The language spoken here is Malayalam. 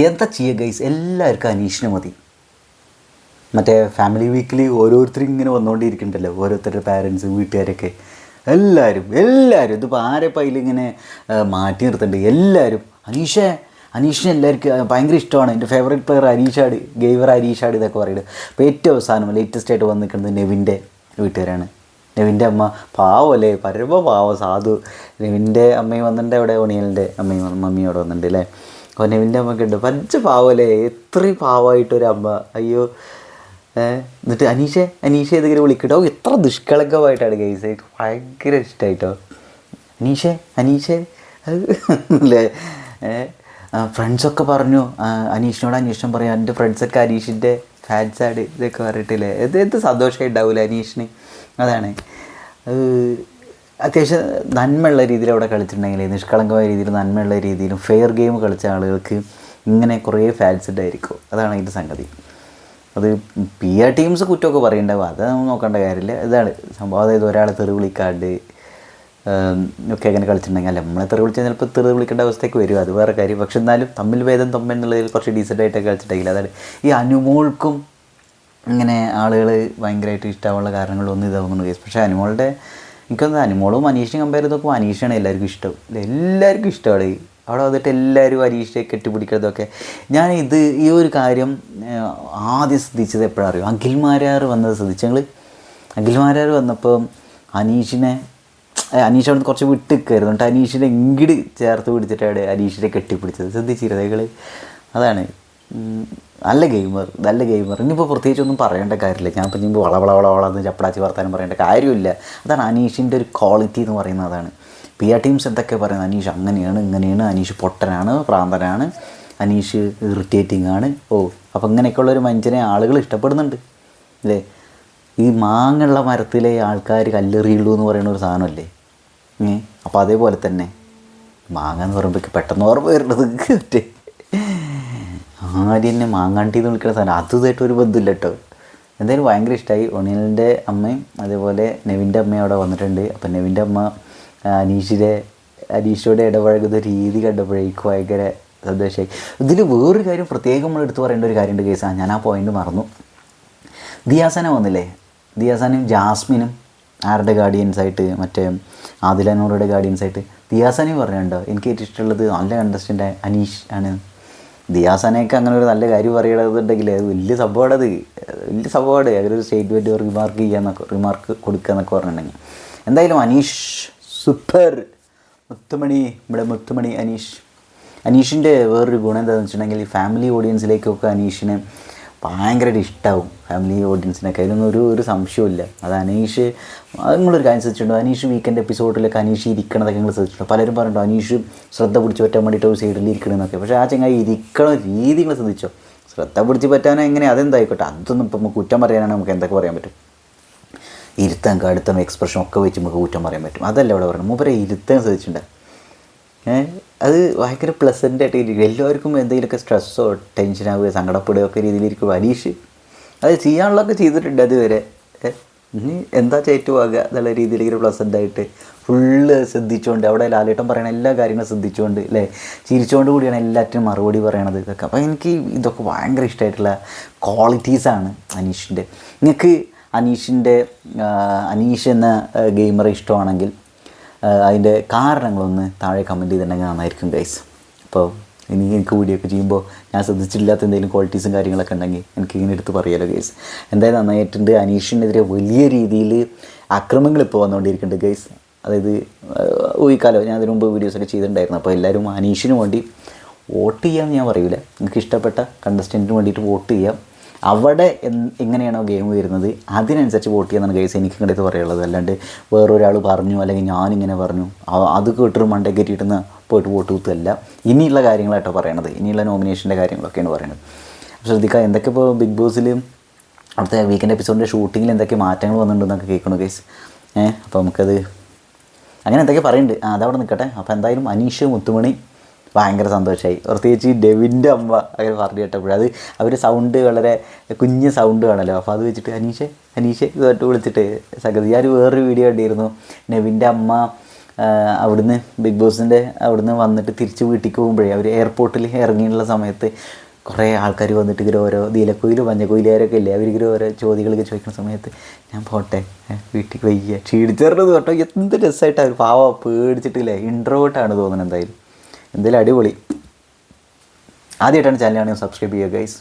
എന്താ ചെയ്യുക ഗൈസ്, എല്ലാവർക്കും അനീഷിനെ മതി. മറ്റേ ഫാമിലി വീക്കിൽ ഓരോരുത്തരും ഇങ്ങനെ വന്നുകൊണ്ടിരിക്കുന്നുണ്ടല്ലോ, ഓരോരുത്തരുടെ പാരൻസ് വീട്ടുകാരൊക്കെ എല്ലാവരും ഇതിപ്പോൾ ആരെപ്പോൾ അതിലിങ്ങനെ മാറ്റി നിർത്തുന്നുണ്ട്. എല്ലാവരും അനീഷിനെ എല്ലാവർക്കും ഭയങ്കര ഇഷ്ടമാണ്. എൻ്റെ ഫേവറേറ്റ് പ്ലെയർ അനീഷാട്, ഗെയിമർ അനീഷാട് ഇതൊക്കെ പറയുന്നത്. അപ്പോൾ ഏറ്റവും അവസാനം ലേറ്റസ്റ്റ് ആയിട്ട് വന്ന് നിൽക്കുന്നത് നെവിൻ്റെ വീട്ടുകാരാണ്. നെവിൻ്റെ അമ്മ പാവമല്ലേ, പരമ പാവം സാധു. നെവിൻ്റെ അമ്മയും വന്നിട്ടുണ്ട് അവിടെ, ഒണിയലിൻ്റെ മമ്മിയും അവിടെ വന്നിട്ടുണ്ട് അല്ലേ. അപ്പോൾ നെവിൻ്റെ അമ്മയ്ക്ക് ഉണ്ട് പഞ്ച പാവമല്ലേ, എത്രയും പാവമായിട്ടൊരമ്മ. അയ്യോ. എന്നിട്ട് അനീഷെ ഇതിങ്ങനെ വിളിക്കട്ടോ, എത്ര ദുഷ്കളങ്കമായിട്ടാണ് ഗൈസ്, എനിക്ക് ഭയങ്കര ഇഷ്ടമായിട്ടോ. അനീഷെ അല്ലേ. ഫ്രണ്ട്സൊക്കെ പറഞ്ഞു അനീഷിനോട് അന്വേഷണം പറയാം, എൻ്റെ ഫ്രണ്ട്സൊക്കെ അനീഷിൻ്റെ ഫാൻസാണ് ഇതൊക്കെ പറഞ്ഞിട്ടില്ലേ. എന്ത് സന്തോഷമായി ഉണ്ടാവില്ല അനീഷിന്. അതാണ് അത്യാവശ്യം നന്മയുള്ള രീതിയിൽ അവിടെ കളിച്ചിട്ടുണ്ടെങ്കിൽ, നിഷ്കളങ്കമായ രീതിയിൽ നന്മയുള്ള രീതിയിലും ഫെയർ ഗെയിം കളിച്ച ആളുകൾക്ക് ഇങ്ങനെ കുറേ ഫാൻസ് ഉണ്ടായിരിക്കും. അതാണ് അതിൻ്റെ സംഗതി. അത് PR ടീംസ് കുറ്റമൊക്കെ പറയണ്ടാവും, അത് നോക്കേണ്ട കാര്യമില്ല. ഇതാണ് സംഭവം. അതായത് ഒരാളെ തെറി വിളിക്കാണ്ട് ഒക്കെ അങ്ങനെ കളിച്ചിട്ടുണ്ടെങ്കിൽ, അല്ല നമ്മളെ തെറി വിളിച്ചാൽ ചിലപ്പോൾ തെറി വിളിക്കേണ്ട അവസ്ഥയ്ക്ക് വരും, അത് വേറെ കാര്യം. പക്ഷെ എന്നാലും തമ്മിൽ ഭേദം തമ്മിൽ എന്നുള്ളതിൽ കുറച്ച് ഡീസൻ്റായിട്ടൊക്കെ കളിച്ചിട്ടുണ്ടെങ്കിൽ, അതാണ് ഈ അനുമോൾക്കും ഇങ്ങനെ ആളുകൾ ഭയങ്കരമായിട്ട് ഇഷ്ടമുള്ള കാരണങ്ങളൊന്നും ഇതാവുന്നു കേസ്. പക്ഷേ അനുമോളുടെ എനിക്കൊന്ന് അനുമോളും അനീഷിനെ കമ്പയർ ചെയ്ത് നോക്കുമ്പോൾ അനീഷാണ് എല്ലാവർക്കും ഇഷ്ടം. എല്ലാവർക്കും ഇഷ്ടമാണ് അവിടെ വന്നിട്ട് എല്ലാവരും അനീഷിനെ കെട്ടിപ്പിടിക്കുന്നതൊക്കെ. ഞാൻ ഈ ഒരു കാര്യം ആദ്യം ശ്രദ്ധിച്ചത് എപ്പോഴാണ് അറിയും, അഖിൽമാരാർ വന്നത് ശ്രദ്ധിച്ചു ഞങ്ങൾ. അഖിൽമാരാർ വന്നപ്പോൾ അനീഷ് അവിടെ കുറച്ച് വിട്ട് നിൽക്കായിരുന്നു, എന്നിട്ട് അനീഷിനെ ഇങ്ങോട്ട് ചേർത്ത് പിടിച്ചിട്ടാണ് അനീഷിനെ കെട്ടിപ്പിടിച്ചത്. ശ്രദ്ധിച്ചിരുന്നു നിങ്ങൾ? അതാണ് നല്ല ഗെയിമർ. ഇനിയിപ്പോൾ പ്രത്യേകിച്ചൊന്നും പറയേണ്ട കാര്യമില്ല. ഞാൻ ഇപ്പം ഇനിയിപ്പോൾ വളവളവളവളെന്ന് ചപ്പടാച്ചി വർത്താനം പറയേണ്ട കാര്യമില്ല. അതാണ് അനീഷിൻ്റെ ഒരു ക്വാളിറ്റി എന്ന് പറയുന്നത്. അതാണ് PR ടീംസ് എന്തൊക്കെ പറയുന്നത്, അനീഷ് ഇങ്ങനെയാണ്, അനീഷ് പൊട്ടനാണ്, പ്രാന്തനാണ്, അനീഷ് ഇറിറ്റേറ്റിംഗ് ആണ്. അപ്പോൾ ഇങ്ങനെയൊക്കെയുള്ളൊരു മനുഷ്യനെ ആളുകൾ ഇഷ്ടപ്പെടുന്നുണ്ട് അല്ലേ. ഈ മാങ്ങുള്ള മരത്തിലെ ആൾക്കാർ കല്ലെറിയുള്ളൂ എന്ന് പറയുന്ന ഒരു സാധനമല്ലേ. അപ്പോൾ അതേപോലെ തന്നെ മാങ്ങ എന്ന് പറയുമ്പോൾ പെട്ടെന്ന് ഓർമ്മ വരുന്നത് മറ്റേ ആദ്യം തന്നെ മാങ്ങാണ്ടി എന്ന് വിളിക്കുന്ന സാധനം, അതുമായിട്ടൊരു ബന്ധമില്ല കേട്ടോ. എന്തായാലും ഭയങ്കര ഇഷ്ടമായി. ഒണിയലിൻ്റെ അമ്മയും അതേപോലെ നെവിൻ്റെ അമ്മയും അവിടെ വന്നിട്ടുണ്ട്. അപ്പം നെവിൻ്റെ അമ്മ അനീഷോടെ ഇടപഴകുന്ന രീതി കണ്ടപ്പോഴേക്കും ഭയങ്കര സന്തോഷമായി. ഇതിൽ വേറൊരു കാര്യം പ്രത്യേകം നമ്മൾ എടുത്തു പറയേണ്ട ഒരു കാര്യമുണ്ട് കേസാണ്, ഞാൻ ആ പോയിൻ്റ് മറന്നു. ദിയാസന വന്നില്ലേ, ദിയാസനയും ജാസ്മിനും ആരുടെ ഗാർഡിയൻസായിട്ട്, മറ്റേ ആദിലനൂറുടെ ഗാർഡിയൻസായിട്ട് ദിയാസനയും പറഞ്ഞിട്ടുണ്ടോ, എനിക്ക് ഏറ്റവും ഇഷ്ടമുള്ളത് നല്ല കണ്ടസ്റ്റൻ്റ് അനീഷ് ആണ്. ദിയാസനയൊക്കെ അങ്ങനെ ഒരു നല്ല കാര്യം പറയണമെന്നുണ്ടെങ്കിൽ അത് വലിയ സംഭവമാണ്. അങ്ങനെ ഒരു സ്റ്റേറ്റ്മെൻറ്റ് റിമാർക്ക് കൊടുക്കുക എന്നൊക്കെ പറഞ്ഞിട്ടുണ്ടെങ്കിൽ. എന്തായാലും അനീഷ് സൂപ്പർ. മുത്തുമണി അനീഷിൻ്റെ വേറൊരു ഗുണം എന്താണെന്ന് വെച്ചിട്ടുണ്ടെങ്കിൽ, ഈ ഫാമിലി ഓഡിയൻസിലേക്കൊക്കെ അനീഷിനെ ഭയങ്കരമായിട്ട് ഇഷ്ടമാവും. ഫാമിലി ഓഡിയൻസിനൊക്കെ അതിലൊന്നും ഒരു സംശയമില്ല. അത് അനീഷ്, അത് നിങ്ങളൊരു കാര്യം ശ്രദ്ധിച്ചിട്ടുണ്ടോ, അനീഷ് വീക്കെൻഡ് എപ്പിസോഡിലൊക്കെ അനീഷ് ഇരിക്കണതൊക്കെ നിങ്ങൾ ശ്രദ്ധിച്ചിട്ടുണ്ടോ? പലരും പറഞ്ഞിട്ടുണ്ടോ അനീഷ് ശ്രദ്ധ പിടിച്ച് പറ്റാൻ വേണ്ടിയിട്ട് ഒരു സൈഡിൽ ഇരിക്കണമെന്നൊക്കെ. പക്ഷേ ആ ചങ്ങായി ഇരിക്കണ രീതി നിങ്ങൾ ശ്രദ്ധിച്ചോ? ശ്രദ്ധ പിടിച്ച് പറ്റാനോ എങ്ങനെ അതെന്തായിക്കോട്ടെ, അതൊന്നും ഇപ്പം നമുക്ക് കുറ്റം പറയാനാണ്. നമുക്ക് എന്തൊക്കെ പറയാൻ പറ്റും, ഇരുത്തം കടുത്തം എക്സ്പ്രഷൻ ഒക്കെ വെച്ച് നമുക്ക് കുറ്റം പറയാൻ പറ്റും. അതല്ല ഇവിടെ പറയണം. മൂപ്പരെ ഇരുത്തം ശ്രദ്ധിച്ചിട്ടുണ്ട്. അത് ഭയങ്കര പ്ലസൻ്റായിട്ട് ഇരിക്കും. എല്ലാവർക്കും എന്തെങ്കിലുമൊക്കെ സ്ട്രെസ്സോ ടെൻഷനാവുകയോ സങ്കടപ്പെടുകയോ ഒക്കെ രീതിയിലിരിക്കും അനീഷ്. അത് ചെയ്യാനുള്ളതൊക്കെ ചെയ്തിട്ടുണ്ട് അതുവരെ. ഇനി എന്താ ചേറ്റുവാകുക എന്നുള്ള രീതിയിൽ ഇങ്ങനെ പ്ലസൻ്റായിട്ട് ഫുള്ള് ശ്രദ്ധിച്ചുകൊണ്ട്, അവിടെ ലാലേട്ടൻ പറയണ എല്ലാ കാര്യങ്ങളും ശ്രദ്ധിച്ചുകൊണ്ട് അല്ലേ, ചിരിച്ചുകൊണ്ട് കൂടിയാണ് എല്ലാറ്റിനും മറുപടി പറയണത് ഇതൊക്കെ. അപ്പോൾ എനിക്ക് ഇതൊക്കെ ഭയങ്കര ഇഷ്ടമായിട്ടുള്ള ക്വാളിറ്റീസാണ് അനീഷിൻ്റെ. നിങ്ങൾക്ക് അനീഷ് എന്ന ഗെയിമറെ ഇഷ്ടമാണെങ്കിൽ അതിൻ്റെ കാരണങ്ങളൊന്ന് താഴെ കമൻറ്റ് ചെയ്തിട്ടുണ്ടെങ്കിൽ നന്നായിരിക്കും ഗൈസ്. അപ്പോൾ എനിക്ക് വീഡിയോ ഒക്കെ ചെയ്യുമ്പോൾ ഞാൻ ശ്രദ്ധിച്ചില്ലാത്ത എന്തെങ്കിലും ക്വാളിറ്റീസും കാര്യങ്ങളൊക്കെ ഉണ്ടെങ്കിൽ എനിക്കിങ്ങനെ എടുത്ത് പറയാമല്ലോ ഗൈസ്. എന്തായാലും നന്നായിട്ടുണ്ട്. അനീഷിനെതിരെ വലിയ രീതിയിൽ ആക്രമണങ്ങൾ ഇപ്പോൾ വന്നുകൊണ്ടിരിക്കുന്നുണ്ട് ഗൈസ്. അതായത് ഊഹിക്കാലോ, ഞാൻ അതിന് മുമ്പ് വീഡിയോസൊക്കെ ചെയ്തിട്ടുണ്ടായിരുന്നു. അപ്പോൾ എല്ലാവരും അനീഷിന് വേണ്ടി വോട്ട് ചെയ്യാമെന്ന് ഞാൻ പറയില്ല, നിങ്ങൾക്ക് ഇഷ്ടപ്പെട്ട കണ്ടസ്റ്റൻറ്റിന് വേണ്ടിയിട്ട് വോട്ട് ചെയ്യാം. അവിടെ എങ്ങനെയാണോ ഗെയിം വരുന്നത് അതിനനുസരിച്ച് വോട്ട് ചെയ്യാന്നാണ് ഗൈസ് എനിക്ക് ഇങ്ങോട്ട് പറയാനുള്ളത്. അല്ലാണ്ട് വേറൊരാൾ പറഞ്ഞു അല്ലെങ്കിൽ ഞാനിങ്ങനെ പറഞ്ഞു അത് കേട്ടൊരു മണ്ടേ കയറ്റിയിട്ടെന്ന് പോയിട്ട് വോട്ട് കുത്തല്ല. ഇനിയുള്ള കാര്യങ്ങളായിട്ടോ പറയണത്, ഇനിയുള്ള നോമിനേഷൻ്റെ കാര്യങ്ങളൊക്കെയാണ് പറയുന്നത്. ശ്രദ്ധിക്കുക, എന്തൊക്കെ ഇപ്പോൾ ബിഗ് ബോസിൽ അവിടുത്തെ വീക്കെൻഡ് എപ്പിസോഡിൻ്റെ ഷൂട്ടിങ്ങിൽ എന്തൊക്കെ മാറ്റങ്ങൾ വന്നിട്ടുണ്ടെന്നൊക്കെ കേൾക്കണം ഗൈസ്. അപ്പോൾ നമുക്കത് അങ്ങനെ എന്തൊക്കെ പറയുന്നുണ്ട്, അതവിടെ നിൽക്കട്ടെ. അപ്പോൾ എന്തായാലും അനീഷ് മുത്തുമണി ഭയങ്കര സന്തോഷമായി. പ്രത്യേകിച്ച് ഡെവിൻ്റെ അമ്മ അങ്ങനെ പറഞ്ഞു കേട്ടപ്പോഴേ, അത് അവർ സൗണ്ട് വളരെ കുഞ്ഞ് സൗണ്ട് കാണല്ലോ. അപ്പോൾ അത് വെച്ചിട്ട് അനീഷ് ഇതായിട്ട് വിളിച്ചിട്ട് സഗതി. ഞാൻ വേറൊരു വീഡിയോ കണ്ടിരുന്നു, നെവിൻ്റെ അമ്മ അവിടുന്ന് ബിഗ് ബോസിൻ്റെ അവിടുന്ന് വന്നിട്ട് തിരിച്ച് വീട്ടിലേക്ക് പോകുമ്പോഴേ അവർ എയർപോർട്ടിൽ ഇറങ്ങിയുള്ള സമയത്ത് കുറേ ആൾക്കാർ വന്നിട്ട് ഇങ്ങനെ ഓരോ നീലക്കുയിലും മഞ്ഞക്കുയിലുകാരൊക്കെ ഇല്ലേ അവരിങ്ങനെ ഓരോ ചോദ്യങ്ങളൊക്കെ ചോദിക്കുന്ന സമയത്ത് ഞാൻ പോട്ടെ വീട്ടിൽ വയ്യ ക്ഷീണിച്ചേർന്നത് കേട്ടോ എന്ത് രസമായിട്ടാണ് അവർ പാവ പേടിച്ചിട്ടില്ലേ ഇൻട്രോവേർട്ടാണ് തോന്നുന്നത് എന്തായാലും അടിപൊളി ആദ്യമായിട്ടാണ് ചാനൽ സബ്സ്ക്രൈബ് ചെയ്യുക ഗൈസ്.